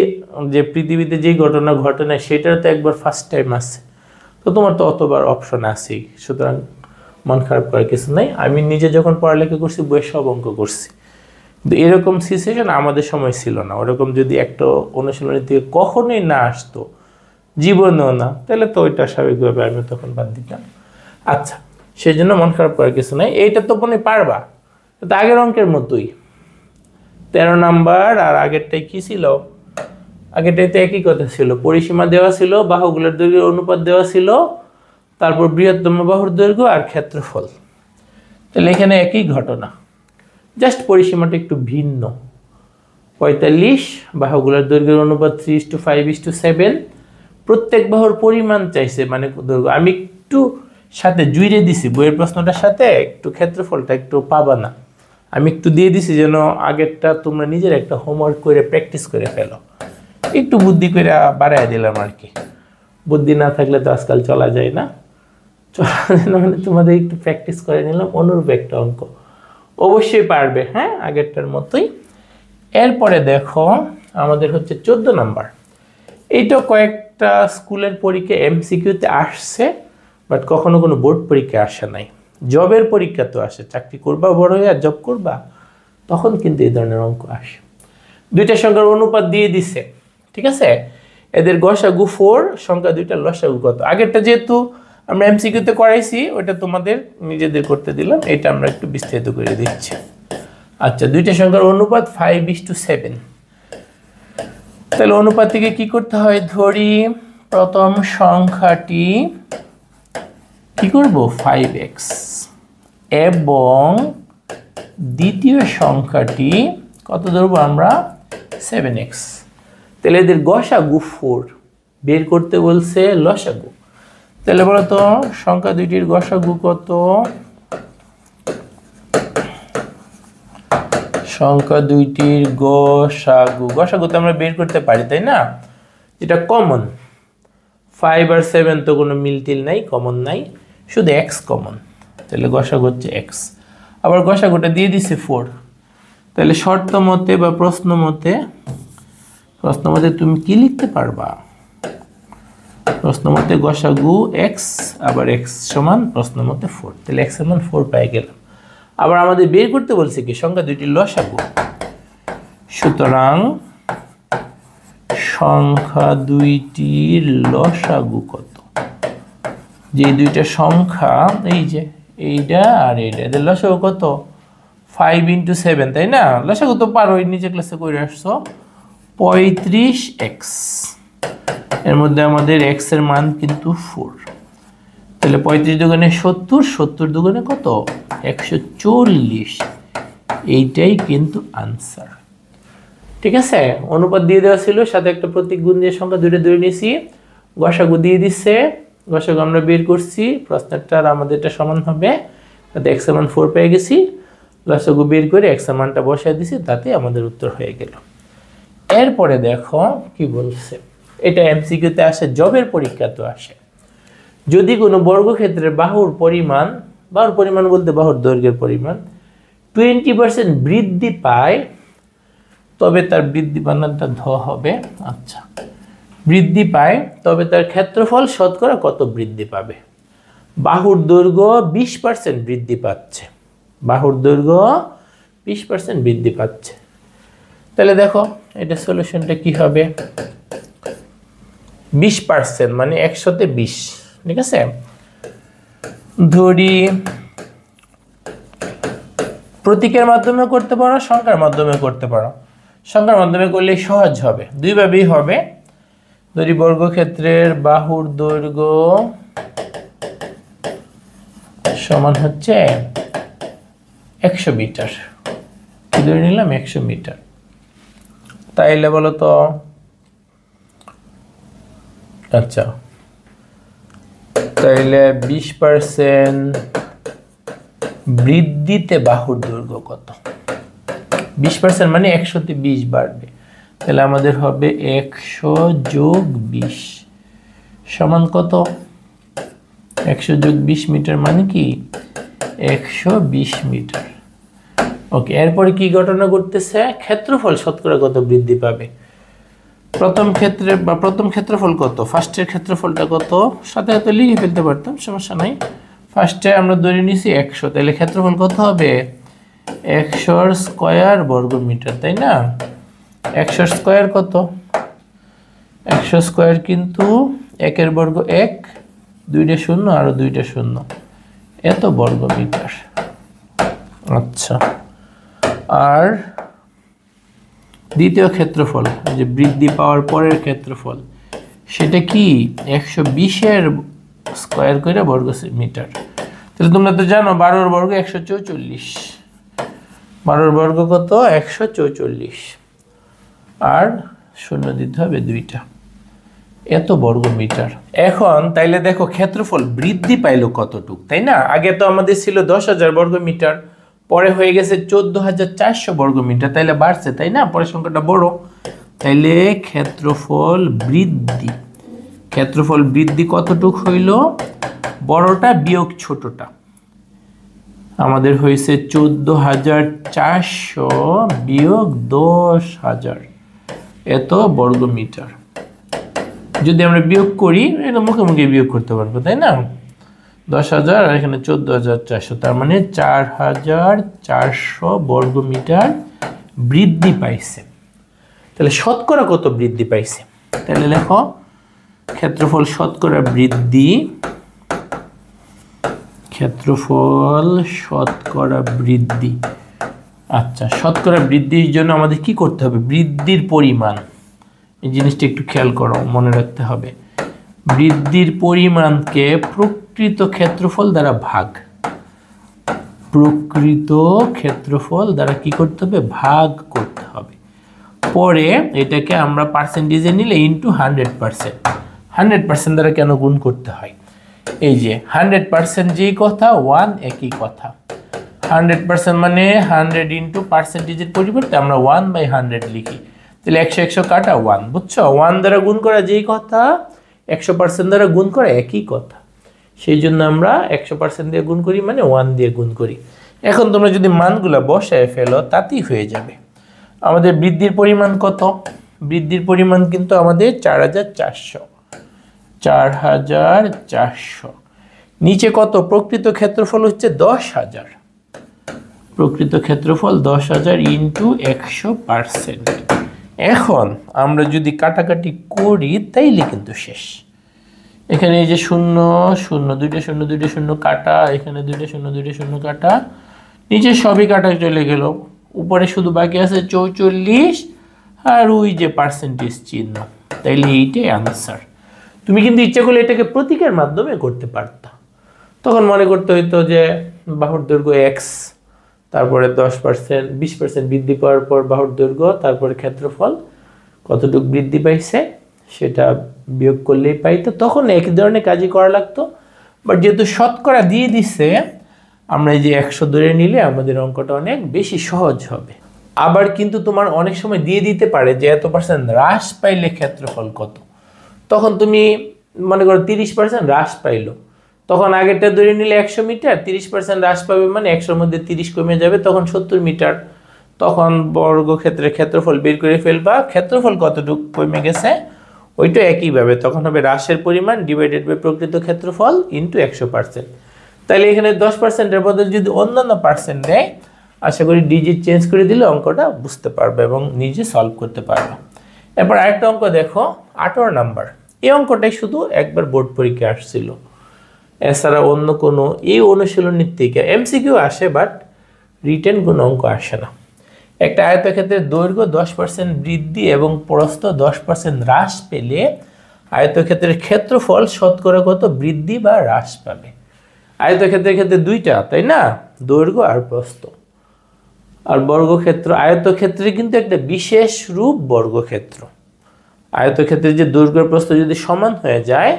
S1: যে পৃথিবীতে যেই ঘটনা ঘটে না সেটার তো একবার ফার্স্ট টাইম আসছে, তো তোমার তো অতবার অপশন আছেই। সুতরাং মন খারাপ করার কিছু নাই। আমি নিজে যখন পড়ালেখা করছি, বইয়ের সব অঙ্ক করছি, কিন্তু এরকম সিচুয়েশন আমাদের সময় ছিল না। ওরকম যদি একটা অনুশীলনী থেকে কখনোই না আসতো, জীবনেও না, তাহলে তো ওইটা স্বাভাবিকভাবে আমি তখন বাদ দিতাম। আচ্ছা, সেই জন্য মন খারাপ করার কিছু নাই। এইটা তো মনে পারবা, তো আগের অঙ্কের মতোই 13 নাম্বার। আর আগেরটাই কি ছিল? আগেরটাইতে একই কথা ছিল, পরিসীমা দেওয়া ছিল, বাহুগুলোর দৈর্ঘ্যের অনুপাত দেওয়া ছিল, তারপর বৃহত্তম বাহুর দৈর্ঘ্য আর ক্ষেত্রফল। তাহলে এখানে একই ঘটনা, জাস্ট পরিসীমাটা একটু ভিন্ন। 45, বাহুগুলোর দৈর্ঘ্যের অনুপাত 3:5:7। প্রত্যেক বাহুর পরিমাণ চাইছে, মানে দৈর্ঘ্য। আমি একটু সাথে জুড়ে দিছি বইয়ের প্রশ্নটার সাথে, একটু ক্ষেত্রফলটা একটু পাবা না, আমি একটু দিয়ে দিছি যেন আগেরটা তোমরা নিজের একটা হোমওয়ার্ক করে প্র্যাকটিস করে ফেলো। একটু বুদ্ধি করে বাড়াই দিলাম আর কি। বুদ্ধি না থাকলে তো আজকাল চলা যায় না, মানে তোমাদের একটু প্র্যাকটিস করে নিলাম। অনুরূপ একটা অঙ্ক অবশ্যই পারবে, হ্যাঁ, আগেরটার মতোই। এরপরে দেখো আমাদের হচ্ছে 14 নাম্বার। এইটা কয়েকটা স্কুলের পরীক্ষা এমসিকিউতে আসছে, বাট কখনো কোনো বোর্ড পরীক্ষা আসে নাই। জবের পরীক্ষা তো আসে, চাকরি করবা, বড় হয়ে আর জব করবা, তখন কিন্তু এই ধরনের অঙ্ক আসে। দুইটা সংখ্যার অনুপাত দিয়ে দিছে, ঠিক আছে, এদের গসাগু 4, সংখ্যা দুইটা লসাগু কত। আগেরটা যেহেতু আমরা এমসিকিউতে করাইছি, ওইটা তোমাদের নিজেদের করতে দিলাম, এটা আমরা একটু বিস্তারিত করে দিচ্ছি। আচ্ছা, দুইটা সংখ্যার অনুপাত 5:7। তাহলে অনুপাত থেকে কি করতে হয়? ধরি প্রথম সংখ্যাটি কি করব? 5x, এবং দ্বিতীয় সংখ্যাটি কত ধরবো আমরা? 7x। তাহলে এদের গসাগু 4 বের করতে বলছে, লসাগু। তাহলে বলো তো সংখ্যা দুইটির গসাগু কত? সংখ্যা দুইটির গসাগু, গসাগু তো আমরা বের করতে পারি, তাই না? যেটা কমন, 5 আর 7 তো কোনো মিলটিল নাই, কমন নাই, শুধু x কমন। তাহলে গসাগু হচ্ছে x। আবার গসাগুটা দিয়ে দিছে 4। তাহলে শর্ত মতে বা প্রশ্ন মতে তুমি কি লিখতে পারবা? প্রশ্ন মতে গসাগু x, আবার x সমান প্রশ্ন মতে 4। তাহলে x সমান 4 পেয়ে গেলাম। আবার আমাদের বের করতে বলছে কি? সংখ্যা দুইটির লসাগু। সুতরাং সংখ্যা দুইটির লসাগু কত? যে দুইটা সংখ্যা, এই যে এইটা আর এইটা, এদের লসাগু কত? 5:7, তাই না? লসাগু তো পারো, নিচে ক্লাসে করে আসছো। 35x, এর মধ্যে আমাদের x এর মান কিন্তু 4। তাহলে 35 দুগুণে 70, 70 দুগুণে কত? 140। এইটাই কিন্তু আনসার, ঠিক আছে। অনুপাত দিয়ে দেওয়া ছিল, সাথে একটা প্রতীক গুণ দিয়ে সংখ্যা দুইটা ধরে নিয়েছি, গসাগু দিয়ে দিচ্ছে, গসাগু আমরা বের করছি, প্রশ্নটা আর আমাদেরটা সমান হবে, তাতে x এর মান 4 পেয়ে গেছি, লসাগু বের করে x এর মানটা বসায় দিছি, তাতে আমাদের উত্তর হয়ে গেল। এরপরে দেখো কি বলছে, এটা এমসিকিউতে আসে, জবের পরীক্ষাতেও আসে। যদি কোনো বর্গক্ষেত্রের বাহুর পরিমাণ বলতে বাহুর দৈর্ঘ্যের পরিমাণ 20% বৃদ্ধি পায়, তবে তার বৃদ্ধি বানানটা ধ হবে। আচ্ছা, বৃদ্ধি পায় তবে তার ক্ষেত্রফল শতকরা কত বৃদ্ধি পাবে? বাহুর দৈর্ঘ্য 20% বৃদ্ধি পাচ্ছে, বাহুর দৈর্ঘ্য 20% বৃদ্ধি পাচ্ছে। তাহলে দেখো এটা সলিউশনটা কি হবে? 20% মানে 100-তে 20, ঠিক আছে। ধরি প্রতীকের মাধ্যমে করতে পারো, সংখ্যার মাধ্যমে করতে পারো। সংখ্যার মাধ্যমে করলে সহজ হবে, দুইভাবেই হবে। ধরি বর্গক্ষেত্রের বাহুর দৈর্ঘ্য সমান হচ্ছে 100 মিটার, কি ধরে নিলাম 100 মিটার। তাইলে বলো তো, আচ্ছা তাইলে 20% বৃদ্ধিতে বাহুর দৈর্ঘ্য কত? 20% মানে 100-তে 20 বাড়বে, তাহলে আমাদের হবে 100 যোগ 20 সমান কত? 100 যোগ 20 মিটার মানে কি 120 মিটার। ওকে, এরপরে কি ঘটনা ঘটতেছে? ক্ষেত্রফল শতকরা কত বৃদ্ধি পাবে? প্রথম ক্ষেত্রফল কত? ফার্স্টের ক্ষেত্রফলটা কত? সাথে সাথে লিখে ফেলতে পারতাম, সমস্যা নাই। ফার্স্টে আমরা ধরে নিছি 100, তাহলে ক্ষেত্রফল কত হবে? 100 স্কয়ার বর্গ মিটার, তাই না? 100 স্কয়ার কত? 100 স্কয়ার কিন্তু 1-এর বর্গ 1, 2টা শূন্য আরো 2টা শূন্য, এত বর্গ মিটার। আচ্ছা, আর দ্বিতীয় ক্ষেত্রফল যে বৃদ্ধি পাওয়ার পরের ক্ষেত্রফল, সেটা কি 120-এর স্কয়ার করে বর্গ মিটার। তাহলে তোমরা তো জানো 12-এর বর্গ 144, 12-এর বর্গ কত? 144, আর শূন্য দিতে হবে 2টা, এত বর্গ মিটার। এখন তাইলে দেখো ক্ষেত্রফল বৃদ্ধি পাইলো কতটুক, তাই না? আগে তো আমাদের ছিল 10,000 বর্গ মিটার, পরে হয়ে গেছে 14,400 বর্গ মিটার, তাইলে বাড়ছে, তাই না? পরের সংখ্যাটা বড়, তাইলে ক্ষেত্রফল বৃদ্ধি কতটুক হইল? বড়টা বিয়োগ ছোটটা, আমাদের হয়েছে 14,400 বিয়োগ 10,000, এত বর্গ মিটার। যদি আমরা বিয়োগ করি, এটা মুখে মুখে বিয়োগ করতে পারবো, তাই না? 10,000 আর এখানে 14,400, তার মানে 4,400 বর্গ মিটার বৃদ্ধি পাইছে। তাহলে শতকরা কত বৃদ্ধি পাইছে? তাহলে দেখো ক্ষেত্রফল শতকরা বৃদ্ধি, আচ্ছা শতকরা বৃদ্ধির জন্য আমাদের কি করতে হবে? বৃদ্ধির পরিমাণ, এই জিনিসটা একটু খেয়াল করো, মনে রাখতে হবে। বৃদ্ধির পরিমাণকে প্রকৃত ক্ষেত্রফল দ্বারা কি করতে হবে? ভাগ করতে হবে। পরে এটাকে আমরা পার্সেন্টেজে নিলে ইনটু 100%, 100% দ্বারা কেন গুণ করতে হয়? এই যে 100% যেই কথা, 1 একই কথা। 100% মানে 100 ইনটু পার্সেন্টেজের পরিবর্তে আমরা 1/100 লিখি, তাহলে 100 কাটা 1, বুঝছো? 1 দ্বারা গুণ করা যেই কথা, 100% দ্বারা গুণ করা একই কথা, সেই জন্য আমরা 100% দিয়ে গুণ করি, মানে 1 দিয়ে গুণ করি। এখন তোমরা যদি মানগুলা বসায় ফেলো, তাতেই হয়ে যাবে। আমাদের বৃদ্ধির পরিমাণ কত? বৃদ্ধির পরিমাণ কিন্তু আমাদের 4,400। নিচে কত? প্রকৃত ক্ষেত্রফল হচ্ছে 10,000, প্রকৃত ক্ষেত্রফল 10,000 ইন্টু 100%। এখন আমরা যদি কাটাকাটি করি, তাইলে কিন্তু শেষ। এখানে এই যে 0 0 2টা 0 2টা 0 কাটা, এখানে 2টা 0 2টা 0 কাটা, নিচে সবই কাটা চলে গেল, উপরে শুধু বাকি আছে 44 আর ওই যে পার্সেন্টেজ চিহ্ন। তাইলে এইটাই আনসার। তুমি কিন্তু ইচ্ছা করলে এটাকে প্রতীকের মাধ্যমে করতে পারতা। তখন মনে করতে হইতো যে বাহুর দৈর্ঘ্য x, তারপরে 10% 20% বৃদ্ধি পাওয়ার পর বাহুর দৈর্ঘ্য, তারপরে ক্ষেত্রফল কতটুকু বৃদ্ধি পাইছে সেটা বিয়োগ করলেই পাইতো। তখন একই ধরনের কাজই করা লাগতো, বাট যেহেতু শতকরা দিয়ে দিচ্ছে, আমরা এই যে 100 ধরে নিলে আমাদের অঙ্কটা অনেক বেশি সহজ হবে। আবার কিন্তু তোমার অনেক সময় দিয়ে দিতে পারে যে এত পার্সেন্ট হ্রাস পাইলে ক্ষেত্রফল কত, তখন তুমি মনে করো 30% হ্রাস পাইলো, তখন আগেরটা ধরে নিলে 100 মিটার, 30% হ্রাস পাবে মানে 100-র মধ্যে 30 কমে যাবে, তখন 70 মিটার। তখন বর্গক্ষেত্রের ক্ষেত্রফল বের করে ফেলবা, ক্ষেত্রফল কতটুকু কমে গেছে ওইটা একইভাবে, তখন হবে হ্রাসের পরিমাণ ডিভাইডেড বাই প্রকৃত ক্ষেত্রফল ইন্টু 100%। তাহলে এখানে 10%-এর বদলে যদি অন্যান্য পার্সেন্ট দেয়, আশা করি ডিজিট চেঞ্জ করে দিলে অঙ্কটা বুঝতে পারবে এবং নিজে সলভ করতে পারবে। এরপর আরেকটা অঙ্ক দেখো, 18 নাম্বার। এই অঙ্কটাই শুধু একবার বোর্ড পরীক্ষা আসছিল, এছাড়া অন্য কোনো এই অনুশীলনীর থেকে এমসিকিউ আসে, বাট রিটেন কোনো অঙ্ক আসে না। একটা আয়তক্ষেত্রের দৈর্ঘ্য 10% বৃদ্ধি এবং প্রস্থ 10% হ্রাস পেলে আয়তক্ষেত্রের ক্ষেত্রফল শতকরা কত বৃদ্ধি বা হ্রাস পাবে। আয়তক্ষেত্রের ক্ষেত্রে দুইটা, তাই না, দৈর্ঘ্য আর প্রস্থ। আর বর্গক্ষেত্র, আয়তক্ষেত্রে কিন্তু একটা বিশেষ রূপ বর্গক্ষেত্র। আয়তক্ষেত্রে যে দৈর্ঘ্য প্রস্থ যদি সমান হয়ে যায়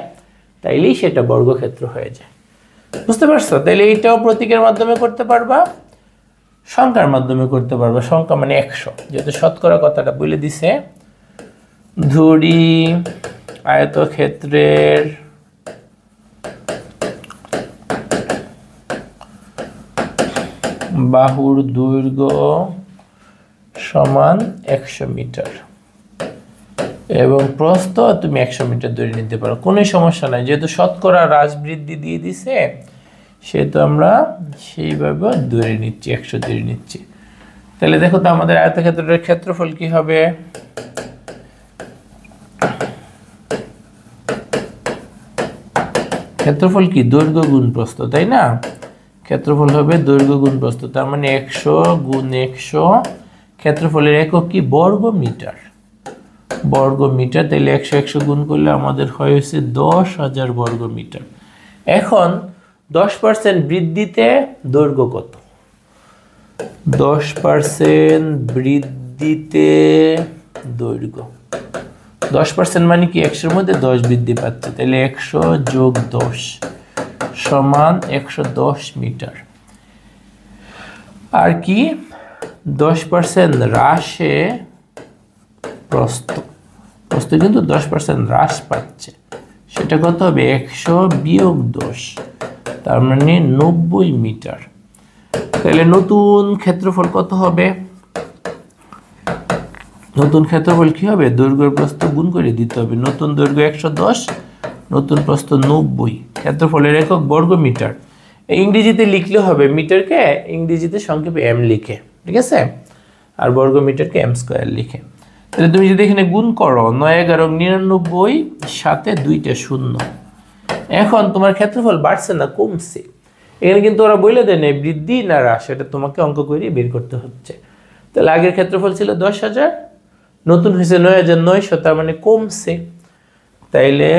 S1: তাইলেই সেটা বর্গক্ষেত্র হয়ে যায়। বুঝতে পারছো? তাইলে এইটাও প্রতীকের মাধ্যমে করতে পারবা, সংখ্যার মাধ্যমে করতে পারবা। সংখ্যা মানে 100, যেহেতু শতকরা কথাটা বলে দিছে। ধরি আয়তক্ষেত্রের বাহুর দৈর্ঘ্য সমান 100 মিটার এবং প্রস্থ তুমি 100 মিটার ধরে নিতে পারো, কোনো সমস্যা নাই। যেহেতু শতকরা হ্রাস বৃদ্ধি দিয়ে দিছে সেহেতু আমরা সেইভাবে ধরে নিচ্ছি, 100 ধরে নিচ্ছি। তাহলে দেখো তো আমাদের আয়তক্ষেত্রের ক্ষেত্রফল কি হবে? ক্ষেত্রফল কি? দৈর্ঘ্য গুণ প্রস্থ, তাই না? ক্ষেত্রফল হবে দৈর্ঘ্য গুণ প্রস্থ, তার মানে 100 গুণ 100। ক্ষেত্রফলের একক কি? বর্গ মিটার। বর্গ মিটার, তাহলে 100 গুণ করলে আমাদের হয়েছে 10,000 বর্গ মিটার। এখন 10% বৃদ্ধিতে দৈর্ঘ্য কত? 10% বৃদ্ধিতে দৈর্ঘ্য, 10% মানে কি 100-র মধ্যে 10 বৃদ্ধি পাচ্ছে, তাহলে 100 যোগ 10 সমান 110 মিটার। আর কি? 10% হ্রাসে প্রস্থ, প্রস্থ কিন্তু 10% হ্রাস পাচ্ছে, সেটা কত হবে? 100 বিয়োগ 10, তার মানে 90 মিটার। তাহলে নতুন ক্ষেত্রফল কত হবে? নতুন ক্ষেত্রফল কি হবে? দৈর্ঘ্য প্রস্থ গুণ করে দিতে হবে। নতুন দৈর্ঘ্য 110, নতুন প্রস্থ 90, ক্ষেত্রফলের একক বর্গ মিটার। ইংরেজিতে লিখলে হবে, মিটারকে ইংরেজিতে সংক্ষেপে এম লিখে, ঠিক আছে, আর বর্গ মিটারকে এম স্কোয়ার লিখে। তাহলে তুমি যদি এখানে গুণ করো 9 11 99, সাথে 2টা শূন্য। এখন তোমার ক্ষেত্রফল বাড়ছে না কমছে? এখানে কিন্তু ওরা বলে দেয় না বৃদ্ধি না হ্রাস, এটা তোমাকে অঙ্ক করে বের করতে হচ্ছে। তাহলে আগের ক্ষেত্রফল ছিল 10,000, নতুন হয়েছে 9,900, তার মানে কমছে। তাইলে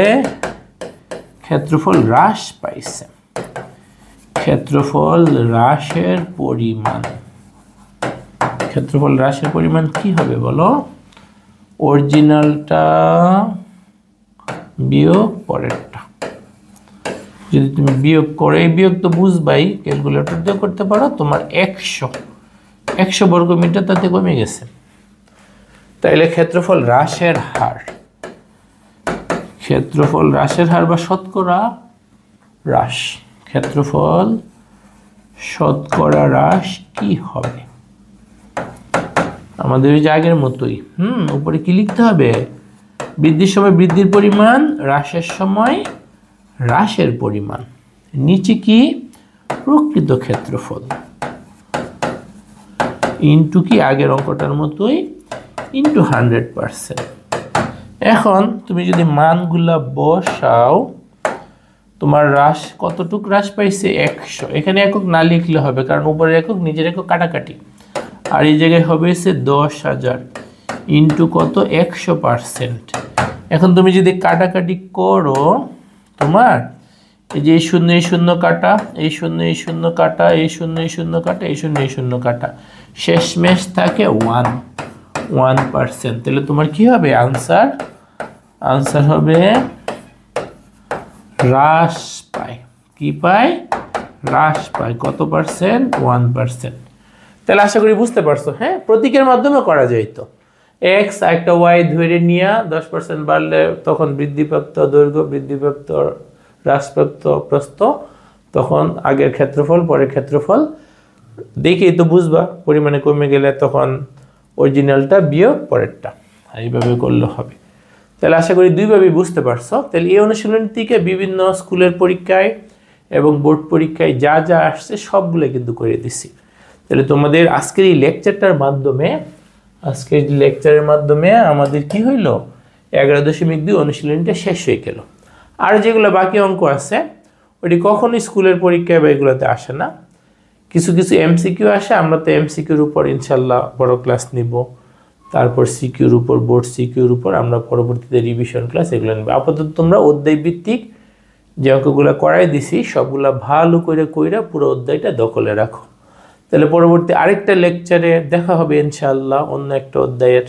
S1: ক্ষেত্রফল হ্রাস পাইছে। ক্ষেত্রফল হ্রাসের পরিমাণ, ক্ষেত্রফল হ্রাসের পরিমাণ কি হবে বলো? অরিজিনালটা বিয়োগ পরেরটা। যদি তুমি বিয়োগ করো, এই বিয়োগ তো বুঝবাই, ক্যালকুলেটর দিয়ে করতে পারো। তোমার 100 বর্গ মিটার তাতে কমে গেছে। তাইলে ক্ষেত্রফল হ্রাসের হার, ক্ষেত্রফল হ্রাসের হার বা শতকরা হ্রাস, ক্ষেত্রফল শতকরা হ্রাস কি হবে? আমাদের ওই যে আগের মতোই, উপরে কি লিখতে হবে? বৃদ্ধির সময় বৃদ্ধির পরিমাণ, হ্রাসের সময় হ্রাসের পরিমাণ, নিচে কি? প্রকৃত ক্ষেত্রফল ইন্টু কি আগের অঙ্কটার মতোই ইন্টু 100%। এখন তুমি যদি মানগুলা বসাও, তোমার হ্রাস কতটুক হ্রাস পাইছে? 100। এখানে একক না লিখলে হবে, কারণ উপরের একক নিচের একক কাটাকাটি। আর এই জায়গায় হবে 10,000 ইন্টু কত? 100%। এখন তুমি যদি কাটাকাটি করো, তোমার এই যে এই শূন্য এই শূন্য কাটা, এই শূন্য এই শূন্য কাটা, এই শূন্য এই শূন্য কাটা, এই শূন্য এই শূন্য কাটা, শেষমেশ থাকে 1%। তাহলে তোমার কি হবে আনসার? আনসার হবে হ্রাস পায়। কি পায়? হ্রাস পায়। কত পার্সেন্ট? 1%। তাহলে আশা করি বুঝতে পারছো। হ্যাঁ, প্রতীকের মাধ্যমে করা যাইত। এক্স একটা ওয়াই ধরে নিয়ে 10% বাড়লে তখন বৃদ্ধিপ্রাপ্ত দৈর্ঘ্য, বৃদ্ধিপ্রাপ্ত হ্রাসপ্রাপ্ত প্রস্থ, তখন আগের ক্ষেত্রফল পরের ক্ষেত্রফল দেখেই তো বুঝবা পরিমাণে কমে গেলে তখন অরিজিনালটা বিয়োগ পরেরটা, এইভাবে করলে হবে। তাহলে আশা করি দুইভাবেই বুঝতে পারছো। তাহলে এই অনুশীলন থেকে বিভিন্ন স্কুলের পরীক্ষায় এবং বোর্ড পরীক্ষায় যা যা আসছে সবগুলো কিন্তু করে দিছি। তাহলে তোমাদের আজকের এই লেকচারের মাধ্যমে আমাদের কি হইল, 11.2 অনুশীলনটা শেষ হয়ে গেল। আর যেগুলো বাকি অঙ্ক আছে ওটি কখনোই স্কুলের পরীক্ষায় বা এগুলোতে আসে না, কিছু কিছু এমসিকিউ আসে। আমরা তো এমসিকিউর উপর ইনশাল্লাহ বড় ক্লাস নিব, তারপর সিকিউর উপর, বোর্ড সিকিউর উপর আমরা পরবর্তীতে রিভিশন ক্লাস এগুলো নেব। আপাতত তোমরা অধ্যায় ভিত্তিক যে অঙ্কগুলো করাই দিছি সবগুলা ভালো করে কইরা পুরো অধ্যায়টা দখলে রাখো। তাহলে পরবর্তী আরেকটা লেকচারে দেখা হবে ইনশাআল্লাহ অন্য একটা অধ্যায়ের।